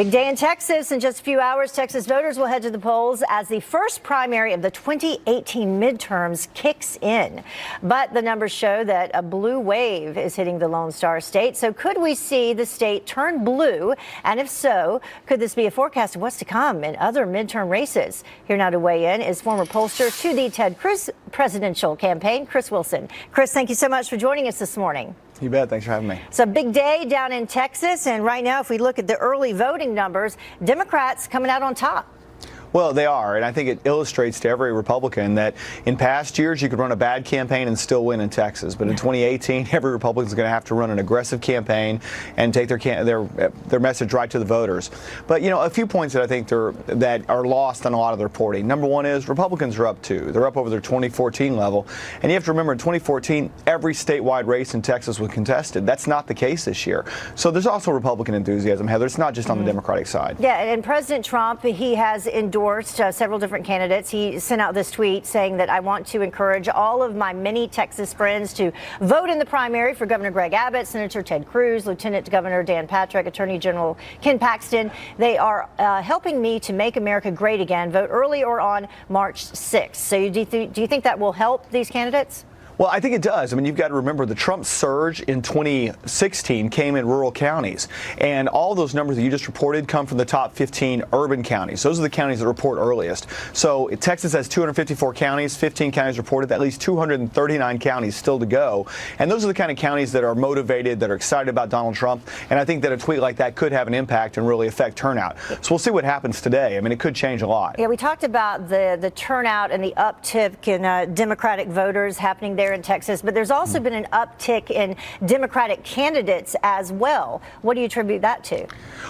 Big day in Texas. In just a few hours, Texas voters will head to the polls as the first primary of the 2018 midterms kicks in. But the numbers show that a blue wave is hitting the Lone Star State. So could we see the state turn blue? And if so, could this be a forecast of what's to come in other midterm races? Here now to weigh in is former pollster to the Ted Cruz presidential campaign, Chris Wilson. Chris, thank you so much for joining us this morning. You bet. Thanks for having me. It's a big day down in Texas, and right now, if we look at the early voting numbers, Democrats coming out on top. Well, they are, and I think it illustrates to every Republican that in past years you could run a bad campaign and still win in Texas. But in 2018, every Republican is going to have to run an aggressive campaign and take their message right to the voters. But, you know, a few points that I think that are lost on a lot of the reporting. Number one is Republicans are up too. They're up over their 2014 level. And you have to remember in 2014, every statewide race in Texas was contested. That's not the case this year. So there's also Republican enthusiasm, Heather. It's not just on the Democratic side. Yeah, and President Trump, he has endorsed several different candidates. He sent out this tweet saying that I want to encourage all of my many Texas friends to vote in the primary for Governor Greg Abbott, Senator Ted Cruz, Lieutenant Governor Dan Patrick, Attorney General Ken Paxton. They are helping me to make America great again. Vote early or on March 6th. So do you think that will help these candidates? Well, I think it does. I mean, you've got to remember the Trump surge in 2016 came in rural counties. And all those numbers that you just reported come from the top 15 urban counties. Those are the counties that report earliest. So Texas has 254 counties, 15 counties reported, at least 239 counties still to go. And those are the kind of counties that are motivated, that are excited about Donald Trump. And I think that a tweet like that could have an impact and really affect turnout. So we'll see what happens today. I mean, it could change a lot. Yeah, we talked about the turnout and the uptick in Democratic voters happening there in Texas, but there's also been an uptick in Democratic candidates as well. What do you attribute that to?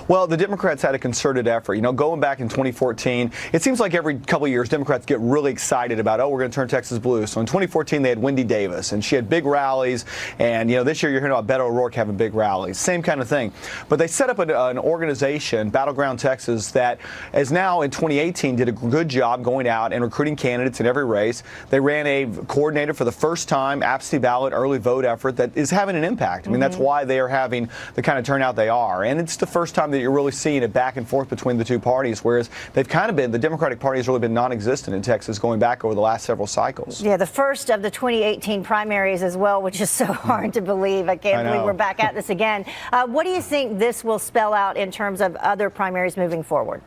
Well, the Democrats had a concerted effort. You know, going back in 2014, it seems like every couple of years, Democrats get really excited about, oh, we're going to turn Texas blue. So in 2014, they had Wendy Davis, and she had big rallies. And, you know, this year you're hearing about Beto O'Rourke having big rallies. Same kind of thing. But they set up an organization, Battleground Texas, that is now in 2018 did a good job going out and recruiting candidates in every race. They ran a coordinator for the first time absentee ballot early vote effort that is having an impact. I mean, that's why they are having the kind of turnout they are. And it's the first time that you're really seeing a back and forth between the two parties, whereas they've kind of been, the Democratic Party has really been non-existent in Texas going back over the last several cycles. Yeah, the first of the 2018 primaries as well, which is so hard to believe. I can't believe we're back at this again. What do you think this will spell out in terms of other primaries moving forward?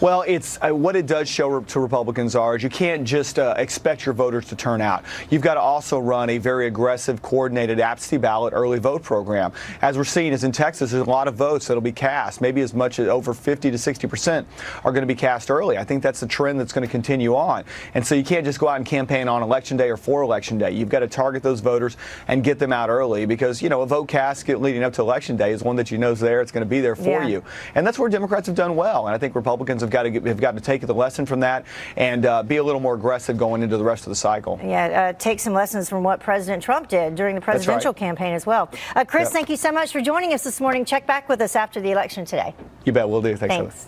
Well, it's what it does show to Republicans is you can't just expect your voters to turn out. You've got to also run a very aggressive, coordinated absentee ballot early vote program. As we're seeing is in Texas, there's a lot of votes that'll be cast. Maybe as much as over 50 to 60% are going to be cast early. I think that's a trend that's going to continue on. And so you can't just go out and campaign on Election Day or for Election Day. You've got to target those voters and get them out early because, you know, a vote cast leading up to Election Day is one that you know is there. It's going to be there for you. And that's where Democrats have done well. And I think Republicans have got to take the lesson from that and be a little more aggressive going into the rest of the cycle. Yeah, take some lessons from what President Trump did during the presidential campaign as well. Chris, thank you so much for joining us this morning. Check back with us after the election today. You bet, we'll do. Thanks.